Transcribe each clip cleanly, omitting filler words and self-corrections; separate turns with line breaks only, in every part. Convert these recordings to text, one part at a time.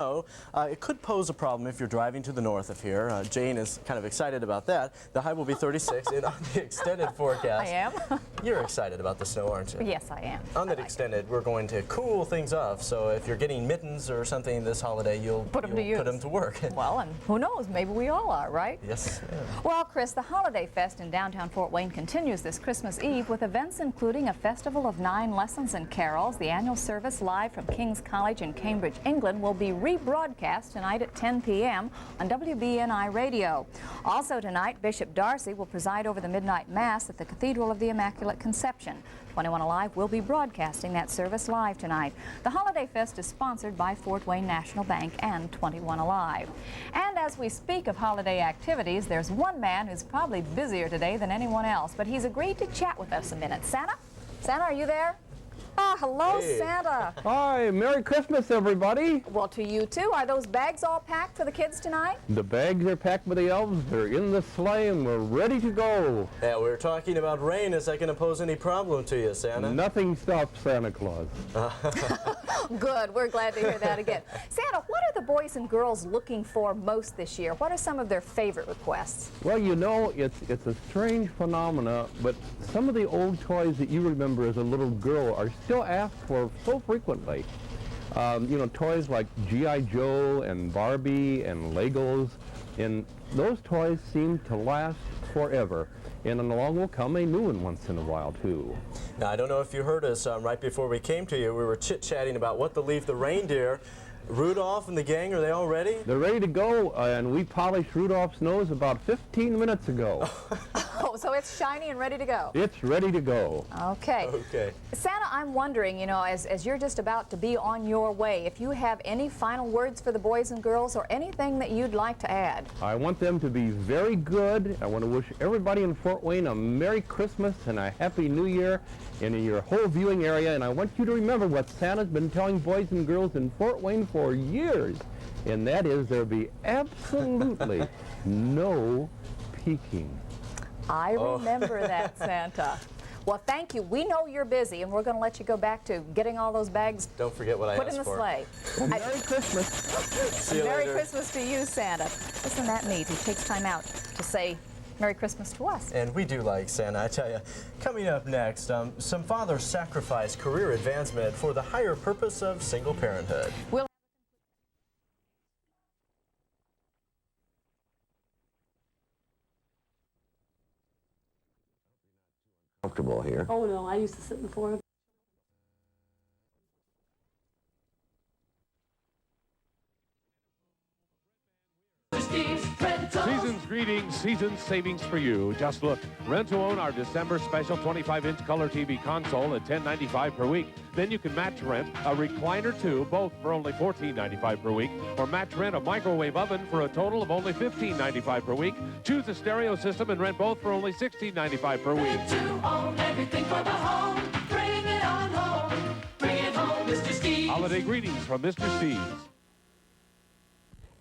It could pose a problem if you're driving to the north of here. Jane is kind of excited about that. The high will be 36 and on the extended forecast.
I am.
You're excited about the snow, aren't you?
Yes, I am.
On that extended, we're going to cool things off. So if you're getting mittens or something this holiday, you'll put them to work.
Well, and who knows? Maybe we all are, right?
Yes. Yeah.
Well, Chris, the Holiday Fest in downtown Fort Wayne continues this Christmas Eve with events including a festival of 9 lessons and carols. The annual service live from King's College in Cambridge, England will be rebroadcast tonight at 10 p.m. on WBNI Radio. Also tonight, Bishop Darcy will preside over the midnight mass at the Cathedral of the Immaculate Conception. 21 Alive will be broadcasting that service live tonight. The Holiday Fest is sponsored by Fort Wayne National Bank and 21 Alive. And as we speak of holiday activities, there's one man who's probably busier today than anyone else, but he's agreed to chat with us a minute. Santa? Santa, are you there? Ah, hello, hey. Santa.
Hi, Merry Christmas, everybody.
Well, to you too. Are those bags all packed for the kids tonight?
The bags are packed with the elves. They're in the sleigh, and we're ready to go.
Yeah, we were talking about rain. Is that going to pose any problem to you, Santa?
Nothing stops Santa Claus.
Good. We're glad to hear that again. Santa, what are the boys and girls looking for most this year? What are some of their favorite requests?
Well, you know, it's a strange phenomena, but some of the old toys that you remember as a little girl are still asked for so frequently. You know, toys like G.I. Joe and Barbie and Legos, and those toys seem to last forever. And along will come a new one once in a while, too.
Now, I don't know if you heard us right before we came to you. We were chit-chatting about what to leave the reindeer. Rudolph and the gang, are they all ready?
They're ready to go, and we polished Rudolph's nose about 15 minutes ago.
Oh, so it's shiny and ready to go.
It's ready to go.
Okay.
Okay.
Santa, I'm wondering, you know, as you're just about to be on your way, if you have any final words for the boys and girls or anything that you'd like to add.
I want them to be very good. I want to wish everybody in Fort Wayne a Merry Christmas and a Happy New Year and in your whole viewing area. And I want you to remember what Santa's been telling boys and girls in Fort Wayne for years, and that is there'll be absolutely no peeking.
I remember that, Santa. Well, thank you. We know you're busy, and we're going to let you go back to getting all those bags
Don't forget what I
put
asked
in the
for.
sleigh.
Well, Merry Christmas.
See you
Merry
later.
Christmas to you, Santa. Isn't that neat? He takes time out to say Merry Christmas to us.
And we do like Santa, I tell you. Coming up next, some fathers sacrifice career advancement for the higher purpose of single parenthood.
We'll
Comfortable here.
Oh no, I used to sit in the floor.
Season's greetings, season's savings for you. Just look, rent to own our December special 25-inch color TV console at $10.95 per week. Then you can match rent a recliner too, both for only $14.95 per week, or match rent a microwave oven for a total of only $15.95 per week. Choose a stereo system and rent both for only $16.95 per week.
Rent to own everything for the home. Bring it on home. Bring it home, Mr. Steve's.
Holiday greetings from Mr. Steve's.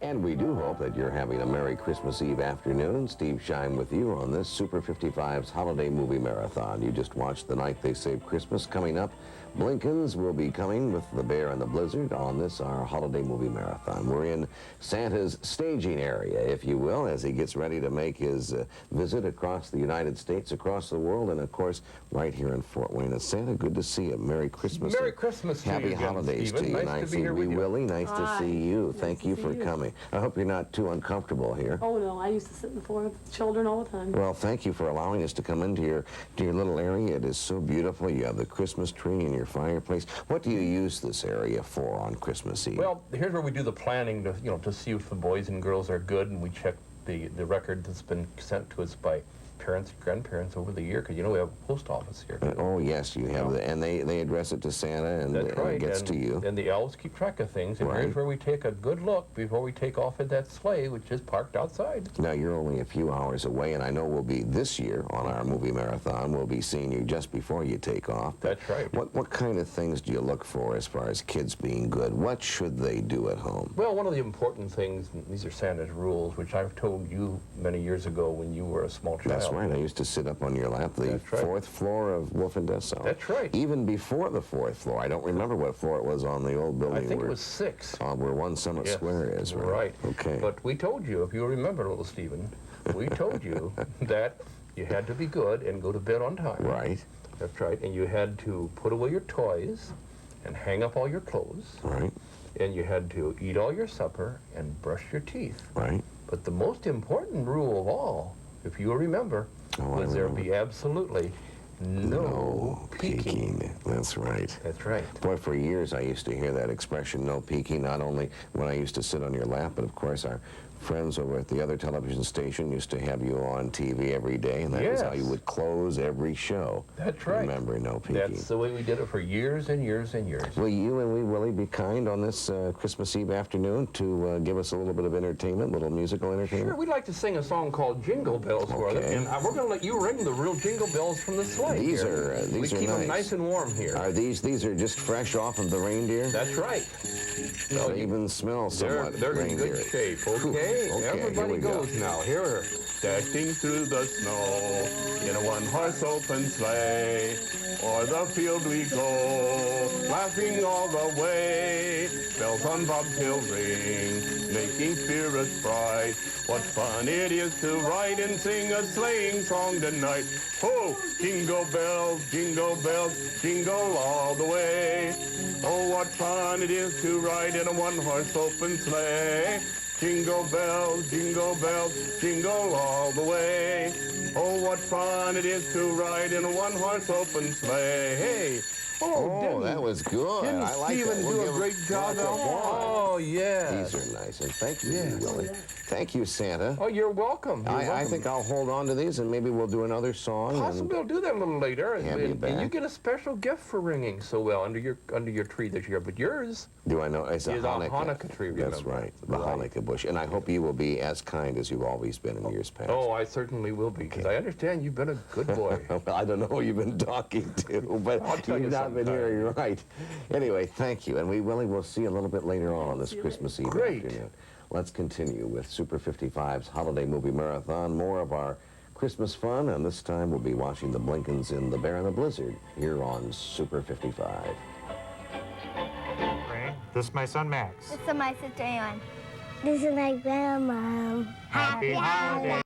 And we do hope that you're having a Merry Christmas Eve afternoon. Steve Shine with you on this Super 55's Holiday Movie Marathon. You just watched The Night They Saved Christmas. Coming up, Blinkens will be coming with The Bear and the Blizzard on this, our Holiday Movie Marathon. We're in Santa's staging area, if you will, as he gets ready to make his visit across the United States, across the world, and of course, right here in Fort Wayne. And Santa, good to see you. Merry Christmas.
Merry Christmas to you
Happy
again,
holidays
Stephen.
to you.
Nice to be here
Wee
with you.
Willie, nice to see you.
Nice
Thank
to
you
see
for
you.
coming. I hope you're not too uncomfortable here.
Oh no, I used to sit in the floor with the children all the time.
Well, thank you for allowing us to come into your little area. It is so beautiful. You have the Christmas tree and your fireplace. What do you use this area for on Christmas Eve?
Well, here's where we do the planning to, to see if the boys and girls are good, and we check the record that's been sent to us by parents and grandparents over the year, because we have a post office here.
Oh yes, you have, and they address it to Santa, and,
That's right.
it gets to you.
And the elves keep track of things, and
Right.
here's where we take a good look before we take off in that sleigh, which is parked outside.
Now you're only a few hours away, and I know we'll be this year on our movie marathon. We'll be seeing you just before you take off.
That's right.
What kind of things do you look for as far as kids being good? What should they do at home?
Well, one of the important things, and these are Santa's rules, which I've told you many years ago when you were a small child.
That's That's right. I used to sit up on your lap, the fourth floor of Wolf and Dessau.
That's right.
Even before the fourth floor. I don't remember what floor it was on the old building.
I think it was 6.
Where One Summit Square is, right?
Right.
Okay.
But we told you, if you remember, little Stephen, we told you that you had to be good and go to bed on time.
Right.
That's right. And you had to put away your toys and hang up all your clothes.
Right.
And you had to eat all your supper and brush your teeth.
Right.
But the most important rule of all, if you remember, was there be absolutely no peeking.
That's right.
That's right.
Boy, for years I used to hear that expression, no peeking, not only when I used to sit on your lap, but of course our friends over at the other television station used to have you on TV every day, and that was how you would close every show.
That's right.
Remember, no peeking.
That's the way we did it for years and years and years.
Will you and we, Willie, be kind on this Christmas Eve afternoon to give us a little bit of entertainment, a little musical entertainment?
Sure, we'd like to sing a song called Jingle Bells for them, and we're going to let you ring the real jingle bells from the sleigh.
These are
we keep them nice and warm here.
Are these are just fresh off of the reindeer?
That's right.
They even smell somewhat
They're in
reindeer.
good shape. Okay, everybody goes now. Here, dashing through the snow in a one-horse open sleigh. O'er the field we go, laughing all the way. Bells on bobtail ring, making spirits bright. What fun it is to ride and sing a sleighing song tonight. Oh, jingle bells, jingle all the way. Oh, what fun it is to ride in a one-horse open sleigh. Jingle bells, jingle all the way. Oh, what fun it is to ride in a one-horse open sleigh. Hey.
Oh, that was good.
Didn't
I like
Stephen
that.
do a great job? Oh, yeah.
These are nice, and thank you, Willie. Thank you, Santa.
Oh, you're welcome.
I think I'll hold on to these, and maybe we'll do another song.
Possibly we'll do that a little later,
and
you get a special gift for ringing so well under your tree this year. But yours,
do I know? It's a
Hanukkah tree. Remember?
That's right, the Hanukkah bush. And I hope you will be as kind as you've always been in years past.
Oh, I certainly will be, because I understand you've been a good boy.
Well, I don't know who you've been talking to, but you've not been hearing right. Anyway, thank you, and we really will see you a little bit later on this Christmas Eve afternoon. Let's continue with Super 55's Holiday Movie Marathon. More of our Christmas fun, and this time we'll be watching the Blinkens in The Bear and the Blizzard here on Super 55.
Ray, this is my son Max.
This is my sister Ann. This is my grandma. Happy holidays.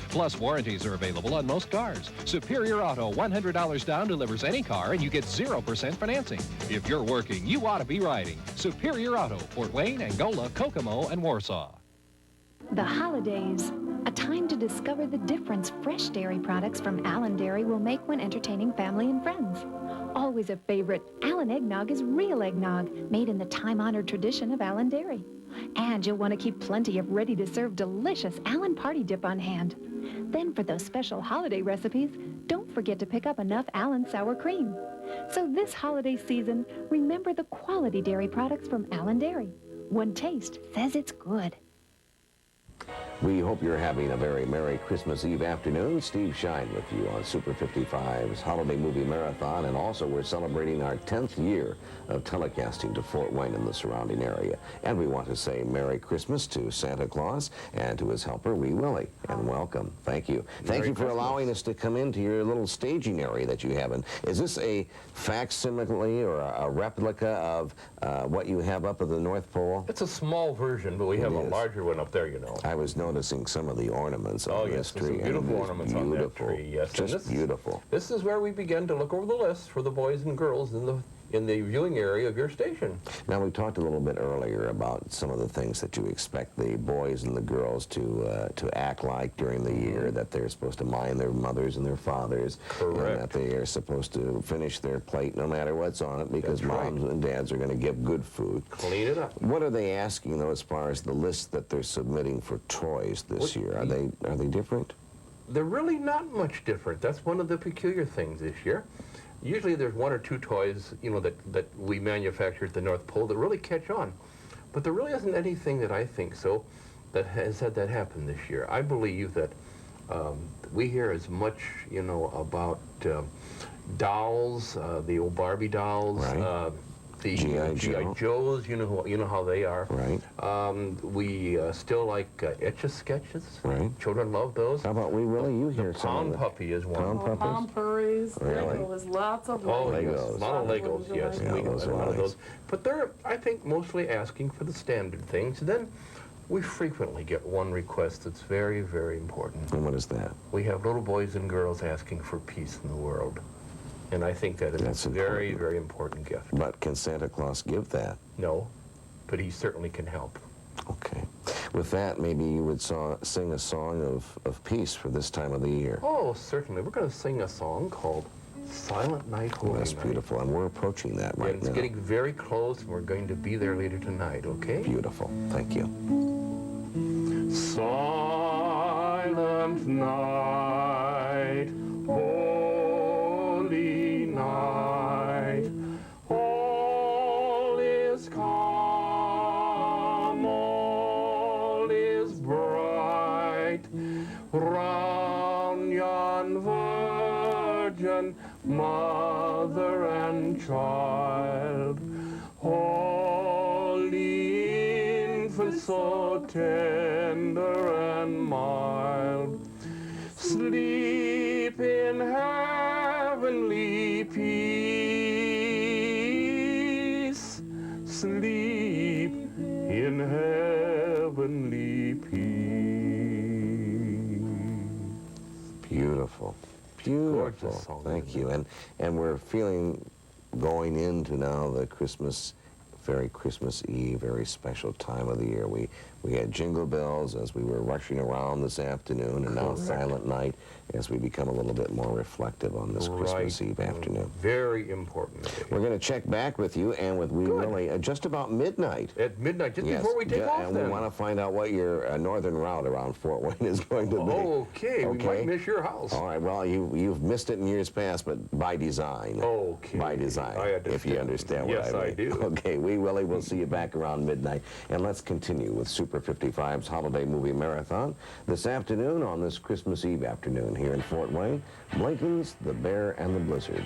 Plus, warranties are available on most cars. Superior Auto, $100 down delivers any car, and you get 0% financing. If you're working, you ought to be riding. Superior Auto, Fort Wayne, Angola, Kokomo, and Warsaw.
The holidays, a time to discover the difference fresh dairy products from Allen Dairy will make when entertaining family and friends. Always a favorite, Allen Eggnog is real eggnog, made in the time-honored tradition of Allen Dairy. And you'll want to keep plenty of ready-to-serve delicious Allen Party Dip on hand. Then for those special holiday recipes, don't forget to pick up enough Allen Sour Cream. So this holiday season, remember the quality dairy products from Allen Dairy. One taste says it's good.
We hope you're having a very Merry Christmas Eve afternoon. Steve Shine with you on Super 55's Holiday Movie Marathon, and also we're celebrating our 10th year of telecasting to Fort Wayne and the surrounding area. And we want to say Merry Christmas to Santa Claus and to his helper, Wee Willie, and welcome. Thank you. Thank you for allowing us to come into your little staging area that you have. And is this a facsimile or a replica of what you have up at the North Pole?
It's a small version, but we have a larger one up there, you know.
I was noticing some of the ornaments on this tree.
Some beautiful ornaments on that tree. Yes,
just beautiful.
This is where we begin to look over the list for the boys and girls in the viewing area of your station.
Now, we talked a little bit earlier about some of the things that you expect the boys and the girls to act like during the year, that they're supposed to mind their mothers and their fathers.
Correct.
And that they are supposed to finish their plate no matter what's on it, because moms and dads are going to give good food.
Clean it up.
What are they asking, though, as far as the list that they're submitting for toys this year? Are they different?
They're really not much different. That's one of the peculiar things this year. Usually there's one or two toys, you know, that we manufacture at the North Pole that really catch on. But there really isn't anything that I think so that has had that happen this year. I believe that we hear as much, you know, about dolls, the old Barbie dolls, the G.I. Joes, you know how they are.
Right.
We still like Etch-a-Sketches.
Right.
Children love those.
How about Wee Willie? You hear some of
Pound Puppy is one.
Pound
Palm Purries,
Really?
Legos, lots of
Oh,
Legos.
yes. A lot of Legos, yes.
Yeah,
We
those
got
are
one of
nice.
those. But they're, I think, mostly asking for the standard things. Then we frequently get one request that's very, very important.
And what is that?
We have little boys and girls asking for peace in the world. And I think that is a very, very important gift.
But can Santa Claus give that?
No, but he certainly can help.
Okay. With that, maybe you would sing a song of peace for this time of the year.
Oh, certainly. We're going to sing a song called Silent Night, Holy
That's
Night.
beautiful, and we're approaching that right
It's
now.
getting very close, and we're going to be there later tonight, okay?
Beautiful. Thank you.
Silent night, holy night, all is calm, all is bright, round yon virgin mother and child, holy infant so tender and mild, sleep in heavenly peace, sleep in heavenly peace.
Beautiful. Beautiful.
Gorgeous song,
Thank you. And we're feeling, going into now the very Christmas Eve, very special time of the year. We had Jingle Bells as we were rushing around this afternoon, and now Silent Night as we become a little bit more reflective on this Christmas Eve afternoon.
Very important.
We're going to check back with you and with Wee Willie at just about midnight.
At midnight, just before we take off,
and
then.
we want to find out what your northern route around Fort Wayne is going to be.
Okay, we might miss your house.
All right, well, you've missed it in years past, but by design.
Okay.
By design, if you understand what
Yes,
I mean.
I do.
Okay, Wee Willie, we'll see you back around midnight. And let's continue with Super 55's Holiday Movie Marathon this afternoon on this Christmas Eve afternoon here in Fort Wayne. Blinken's The Bear and the Blizzard.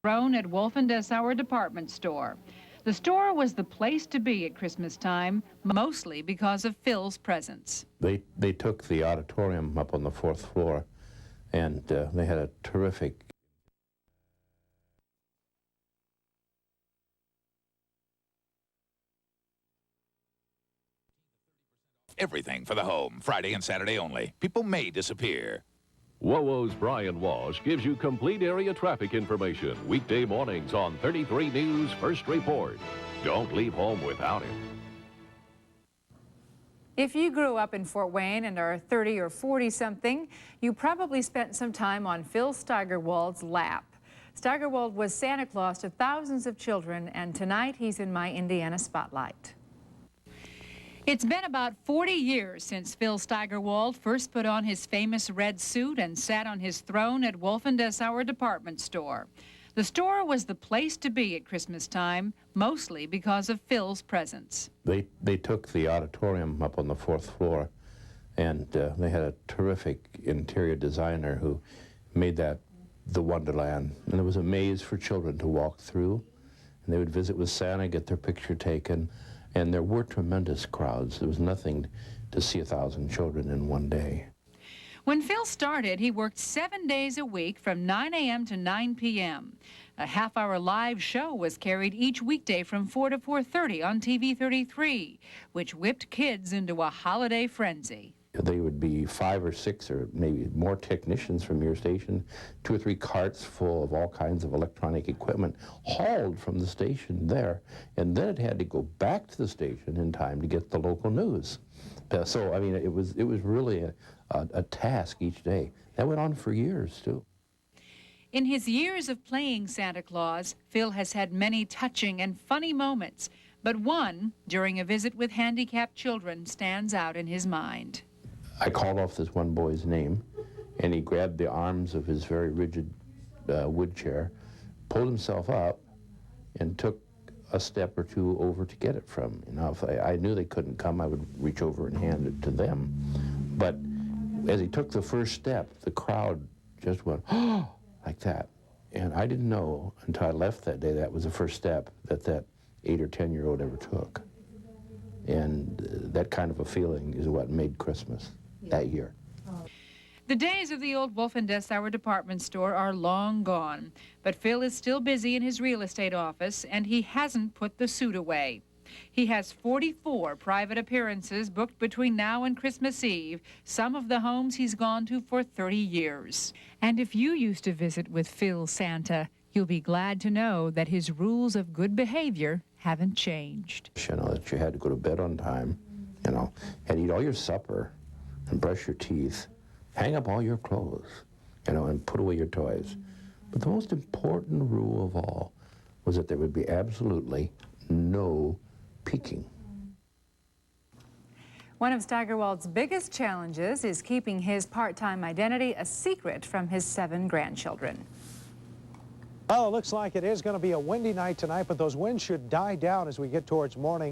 Throne at Wolf and Dessauer department store. The store was the place to be at Christmas time, mostly because of Phil's presence.
They took the auditorium up on the 4th floor, and they had a terrific
Everything for the home, Friday and Saturday only. People may disappear.
WOWO's Brian Walsh gives you complete area traffic information weekday mornings on 33 News First Report. Don't leave home without him.
If you grew up in Fort Wayne and are 30 or 40-something, you probably spent some time on Phil Steigerwald's lap. Steigerwald was Santa Claus to thousands of children, and tonight he's in my Indiana Spotlight. It's been about 40 years since Phil Steigerwald first put on his famous red suit and sat on his throne at Wolf and Dessauer department store. The store was the place to be at Christmas time, mostly because of Phil's presence.
They took the auditorium up on the 4th floor, and they had a terrific interior designer who made that the Wonderland. And there was a maze for children to walk through, and they would visit with Santa, get their picture taken. And there were tremendous crowds. There was nothing to see 1,000 children in one day.
When Phil started, he worked 7 days a week from 9 a.m. to 9 p.m. A half-hour live show was carried each weekday from 4 to 4:30 on TV 33, which whipped kids into a holiday frenzy.
They would be 5 or 6 or maybe more technicians from your station, 2 or 3 carts full of all kinds of electronic equipment hauled from the station there, and then it had to go back to the station in time to get the local news. So, I mean, it was really a task each day. That went on for years, too.
In his years of playing Santa Claus, Phil has had many touching and funny moments, but one, during a visit with handicapped children, stands out in his mind.
I called off this one boy's name, and he grabbed the arms of his very rigid wood chair, pulled himself up, and took a step or two over to get it from me. Now, if I knew they couldn't come, I would reach over and hand it to them. But as he took the first step, the crowd just went, oh, like that. And I didn't know until I left that day that was the first step that 8 or 10-year-old ever took. And that kind of a feeling is what made Christmas that year.
The days of the old Wolf and Dessauer department store are long gone, but Phil is still busy in his real estate office, and he hasn't put the suit away. He has 44 private appearances booked between now and Christmas Eve, some of the homes he's gone to for 30 years. And if you used to visit with Phil Santa, you'll be glad to know that his rules of good behavior haven't changed.
You know, that you had to go to bed on time, you know, and eat all your supper and brush your teeth, hang up all your clothes, you know, and put away your toys. But the most important rule of all was that there would be absolutely no peeking.
One of Steigerwald's biggest challenges is keeping his part-time identity a secret from his 7 grandchildren.
Well, it looks like it is going to be a windy night tonight, but those winds should die down as we get towards morning.